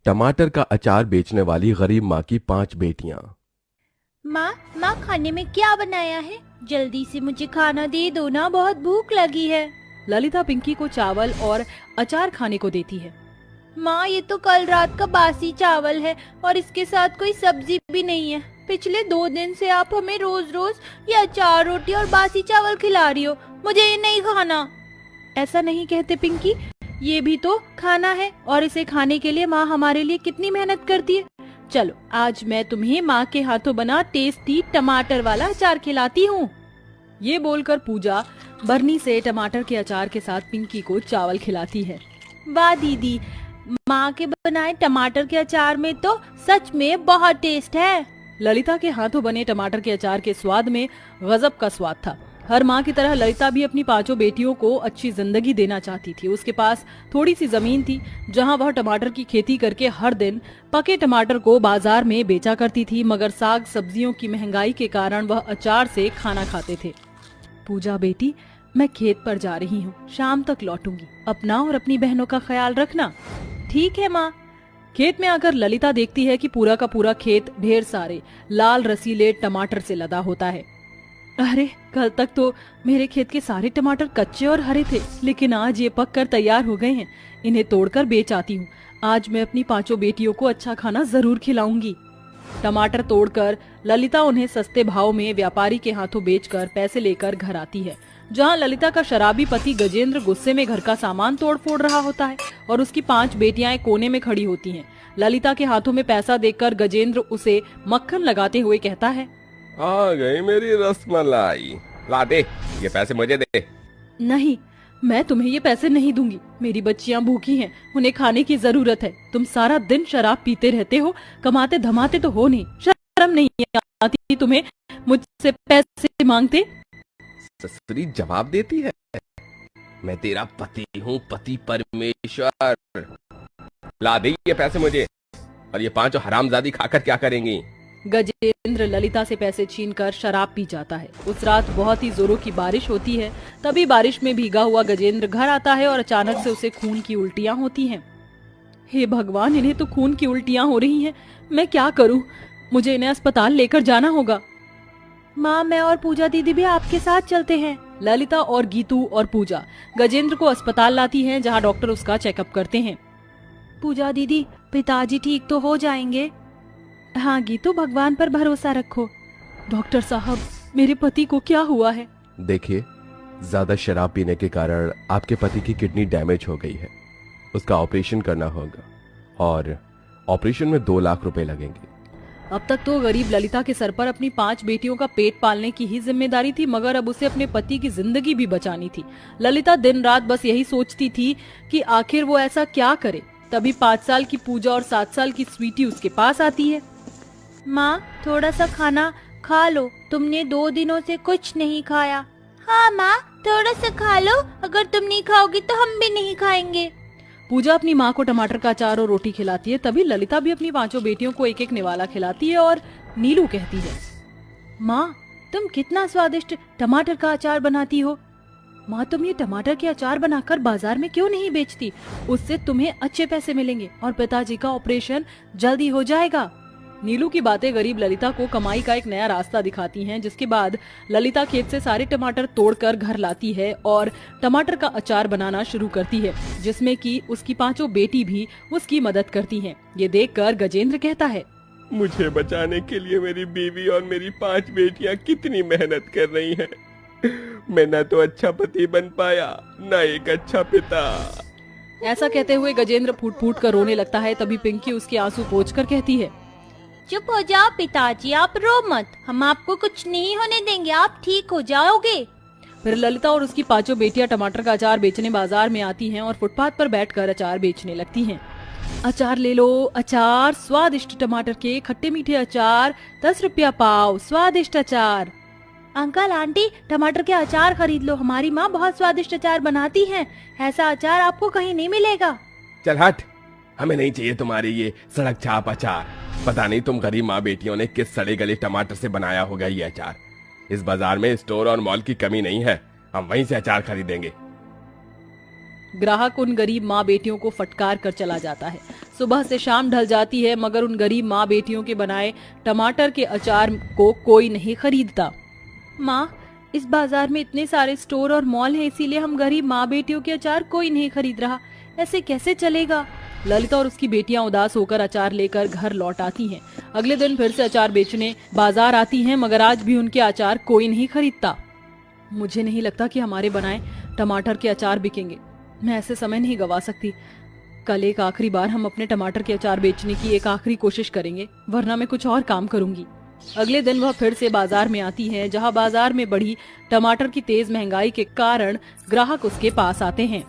टमाटर का अचार बेचने वाली गरीब माँ की 5 बेटियां। माँ माँ खाने में क्या बनाया है? जल्दी से मुझे खाना दे दो ना, बहुत भूख लगी है। ललिता पिंकी को चावल और अचार खाने को देती है। माँ ये तो कल रात का बासी चावल है और इसके साथ कोई सब्जी भी नहीं है। पिछले 2 दिन से आप हमें रोज रोज ये अचार, रोटी और बासी चावल खिला रही हो, मुझे ये नहीं खाना। ऐसा नहीं कहते पिंकी, ये भी तो खाना है और इसे खाने के लिए माँ हमारे लिए कितनी मेहनत करती है। चलो आज मैं तुम्हें माँ के हाथों बना टेस्टी टमाटर वाला अचार खिलाती हूँ। ये बोलकर पूजा बरनी से टमाटर के अचार के साथ पिंकी को चावल खिलाती है। वाह दीदी, माँ के बनाए टमाटर के अचार में तो सच में बहुत टेस्ट है। ललिता के हाथों बने टमाटर के अचार के स्वाद में गजब का स्वाद था। हर माँ की तरह ललिता भी अपनी 5 बेटियों को अच्छी जिंदगी देना चाहती थी। उसके पास थोड़ी सी जमीन थी जहाँ वह टमाटर की खेती करके हर दिन पके टमाटर को बाजार में बेचा करती थी, मगर साग सब्जियों की महंगाई के कारण वह अचार से खाना खाते थे। पूजा बेटी, मैं खेत पर जा रही हूँ, शाम तक लौटूंगी। अपना और अपनी बहनों का ख्याल रखना। ठीक है माँ। खेत में आकर ललिता देखती है कि पूरा का पूरा खेत ढेर सारे लाल रसीले टमाटर से लदा होता है। अरे कल तक तो मेरे खेत के सारे टमाटर कच्चे और हरे थे, लेकिन आज ये पक कर तैयार हो गए हैं। इन्हें तोड़कर बेच आती हूँ। आज मैं अपनी 5 बेटियों को अच्छा खाना जरूर खिलाऊंगी। टमाटर तोड़कर ललिता उन्हें सस्ते भाव में व्यापारी के हाथों बेचकर पैसे लेकर घर आती है, जहाँ ललिता का शराबी पति गजेंद्र गुस्से में घर का सामान तोड़ फोड़ रहा होता है और उसकी 5 बेटियां कोने में खड़ी होती हैं। ललिता के हाथों में पैसा देखकर गजेंद्र उसे मक्खन लगाते हुए कहता है, आ गई मेरी रसमलाई, ला दे, ये पैसे मुझे दे। नहीं, मैं तुम्हें ये पैसे नहीं दूंगी। मेरी बच्चियां भूखी हैं, उन्हें खाने की जरूरत है। तुम सारा दिन शराब पीते रहते हो, कमाते धमाते तो हो नहीं। शर्म नहीं आती तुम्हें मुझसे पैसे मांगते? ससुरी जवाब देती है, मैं तेरा पति हूँ, पति परमेश्वर। ला दे ये पैसे मुझे, और ये 5 हरामजादी खाकर क्या करेंगी? गजेंद्र ललिता से पैसे छीनकर शराब पी जाता है। उस रात बहुत ही जोरों की बारिश होती है। तभी बारिश में भीगा हुआ गजेंद्र घर आता है और अचानक से उसे खून की उल्टियां होती हैं। हे भगवान, इन्हें तो खून की उल्टियां हो रही हैं। मैं क्या करूं? मुझे इन्हें अस्पताल लेकर जाना होगा। माँ मैं और पूजा दीदी भी आपके साथ चलते हैं। ललिता और गीतू और पूजा गजेंद्र को अस्पताल लाती हैं, जहां डॉक्टर उसका चेकअप करते हैं। पूजा दीदी, पिताजी ठीक तो हो जाएंगे? हाँ गीतू, भगवान पर भरोसा रखो। डॉक्टर साहब, मेरे पति को क्या हुआ है? देखिए, ज्यादा शराब पीने के कारण आपके पति की किडनी डैमेज हो गई है। उसका ऑपरेशन करना होगा और ऑपरेशन में 2 लाख रुपए लगेंगे। अब तक तो गरीब ललिता के सर पर अपनी 5 बेटियों का पेट पालने की ही जिम्मेदारी थी, मगर अब उसे अपने पति की जिंदगी भी बचानी थी। ललिता दिन रात बस यही सोचती थी कि आखिर वो ऐसा क्या करे। तभी 5 साल की पूजा और 7 साल की स्वीटी उसके पास आती है। माँ थोड़ा सा खाना खा लो, तुमने 2 दिनों से कुछ नहीं खाया। हाँ माँ, थोड़ा सा खा लो, अगर तुम नहीं खाओगी तो हम भी नहीं खाएंगे। पूजा अपनी माँ को टमाटर का अचार और रोटी खिलाती है। तभी ललिता भी अपनी 5 बेटियों को एक एक निवाला खिलाती है और नीलू कहती है, माँ तुम कितना स्वादिष्ट टमाटर का अचार बनाती हो। माँ तुम ये टमाटर के अचार बनाकर बाजार में क्यों नहीं बेचती? उससे तुम्हें अच्छे पैसे मिलेंगे और पिताजी का ऑपरेशन जल्दी हो जाएगा। नीलू की बातें गरीब ललिता को कमाई का एक नया रास्ता दिखाती हैं, जिसके बाद ललिता खेत से सारे टमाटर तोड़कर घर लाती है और टमाटर का अचार बनाना शुरू करती है, जिसमें कि उसकी 5 बेटी भी उसकी मदद करती हैं। ये देखकर गजेंद्र कहता है, मुझे बचाने के लिए मेरी बीवी और मेरी 5 बेटियां कितनी मेहनत कर रही हैं। मैं न तो अच्छा पति बन पाया, न एक अच्छा पिता। ऐसा कहते हुए गजेंद्र फूट फूट कर रोने लगता है। तभी पिंकी उसके आंसू पोंछकर कहती है, चुप हो जाओ पिताजी, आप रो मत, हम आपको कुछ नहीं होने देंगे, आप ठीक हो जाओगे। फिर ललिता और उसकी 5 बेटियां टमाटर का अचार बेचने बाजार में आती हैं और फुटपाथ पर बैठकर अचार बेचने लगती हैं। अचार ले लो, अचार, स्वादिष्ट टमाटर के खट्टे मीठे अचार, 10 रुपया पाव, स्वादिष्ट अचार। अंकल आंटी, टमाटर के अचार खरीद लो, हमारी माँ बहुत स्वादिष्ट अचार बनाती हैं, ऐसा अचार आपको कहीं नहीं मिलेगा। चल हट, हमें नहीं चाहिए तुम्हारे ये सड़क छाप अचार। पता नहीं तुम गरीब माँ बेटियों ने किस सड़े गले टमाटर से बनाया होगा ये अचार। इस बाजार में स्टोर और मॉल की कमी नहीं है, हम वहीं से अचार खरीदेंगे। ग्राहक उन गरीब माँ बेटियों को फटकार कर चला जाता है। सुबह से शाम ढल जाती है मगर उन गरीब माँ बेटियों के बनाए टमाटर के अचार को कोई नहीं खरीदता। माँ, इस बाजार में इतने सारे स्टोर और मॉल हैं, इसीलिए हम गरीब माँ बेटियों के अचार कोई नहीं खरीद रहा। ऐसे कैसे चलेगा? ललिता और उसकी बेटियां उदास होकर अचार लेकर घर लौट आती हैं। अगले दिन फिर से अचार बेचने बाजार आती हैं मगर आज भी उनके अचार कोई नहीं खरीदता। मुझे नहीं लगता कि हमारे बनाए टमाटर के अचार बिकेंगे। मैं ऐसे समय नहीं गवा सकती। कल एक आखिरी बार हम अपने टमाटर के अचार बेचने की एक आखिरी कोशिश करेंगे, वरना मैं कुछ और काम करूंगी। अगले दिन वह फिर से बाजार में आती है, जहां बाजार में बढ़ी टमाटर की तेज महंगाई के कारण ग्राहक उसके पास आते हैं।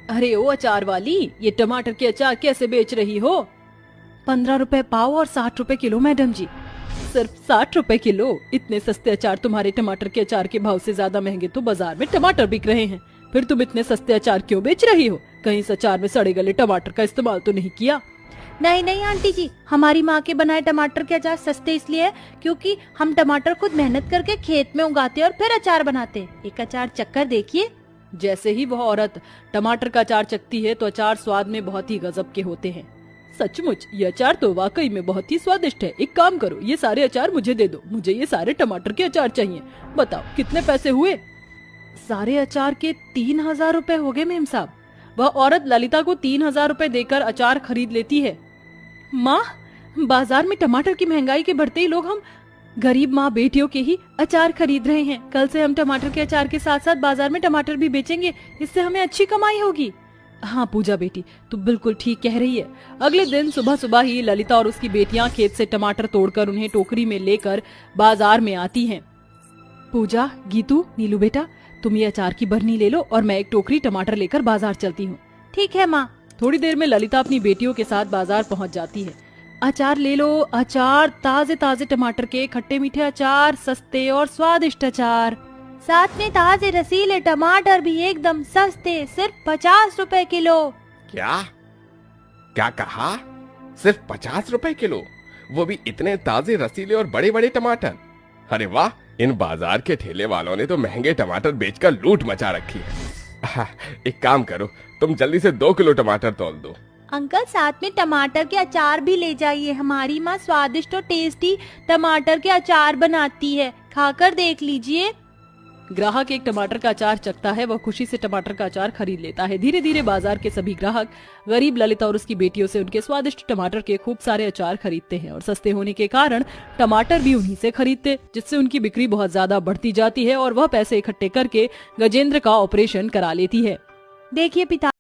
अरे ओ अचार वाली, ये टमाटर के अचार कैसे बेच रही हो? 15 रुपए पाव और 60 रुपए किलो मैडम जी। सिर्फ 60 रुपए किलो? इतने सस्ते अचार तुम्हारे टमाटर के अचार के भाव से ज्यादा महंगे तो बाजार में टमाटर बिक रहे हैं। फिर तुम इतने सस्ते अचार क्यों बेच रही हो? कहीं इस अचार में सड़े गले टमाटर का इस्तेमाल तो नहीं किया? नहीं नहीं आंटी जी, हमारी माँ के बनाए टमाटर के अचार सस्ते इसलिए है क्योंकि हम टमाटर खुद मेहनत करके खेत में उगाते हैं और फिर अचार बनाते हैं। एक अचार चक्कर देखिए। जैसे ही वह औरत टमाटर का अचार चखती है तो अचार स्वाद में बहुत ही गजब के होते हैं। सचमुच ये अचार तो वाकई में बहुत ही स्वादिष्ट है। एक काम करो, ये सारे अचार मुझे दे दो। मुझे ये सारे टमाटर के अचार चाहिए। बताओ कितने पैसे हुए? सारे अचार के 3000 रुपए हो गए मेम साहब। वह औरत ललिता को 3000 रुपए देकर अचार खरीद लेती है। माँ, बाजार में टमाटर की महंगाई के बढ़ते ही लोग हम गरीब माँ बेटियों के ही अचार खरीद रहे हैं। कल से हम टमाटर के अचार के साथ साथ बाजार में टमाटर भी बेचेंगे, इससे हमें अच्छी कमाई होगी। हाँ पूजा बेटी, तू बिल्कुल ठीक कह रही है। अगले दिन सुबह सुबह ही ललिता और उसकी बेटियां खेत से टमाटर तोड़कर उन्हें टोकरी में लेकर बाजार में आती हैं। पूजा, गीतू, नीलू बेटा, तुम ये अचार की बरनी ले लो और मैं एक टोकरी टमाटर लेकर बाजार चलती हूँ। ठीक है माँ। थोड़ी देर में ललिता अपनी बेटियों के साथ बाजार पहुँच जाती है। अचार ले लो, अचार, ताजे ताजे टमाटर के खट्टे मीठे अचार, सस्ते और स्वादिष्ट अचार, साथ में ताजे रसीले टमाटर भी एकदम सस्ते, सिर्फ 50 रुपए किलो। क्या क्या कहा? सिर्फ 50 रुपए किलो? वो भी इतने ताजे रसीले और बड़े बड़े टमाटर? अरे वाह, इन बाजार के ठेले वालों ने तो महंगे टमाटर बेचकर लूट मचा रखी है। एक काम करो, तुम जल्दी से 2 किलो टमाटर तौल दो। अंकल, साथ में टमाटर के अचार भी ले जाइए। हमारी माँ स्वादिष्ट और टेस्टी टमाटर के अचार बनाती है, खाकर देख लीजिए। ग्राहक एक टमाटर का अचार चखता है, वह खुशी से टमाटर का अचार खरीद लेता है। धीरे धीरे बाजार के सभी ग्राहक गरीब ललिता और उसकी बेटियों से उनके स्वादिष्ट टमाटर के खूब सारे अचार खरीदते हैं और सस्ते होने के कारण टमाटर भी उन्हीं से खरीदते, जिससे उनकी बिक्री बहुत ज्यादा बढ़ती जाती है और वह पैसे इकट्ठे करके गजेंद्र का ऑपरेशन करा लेती है। देखिए पिता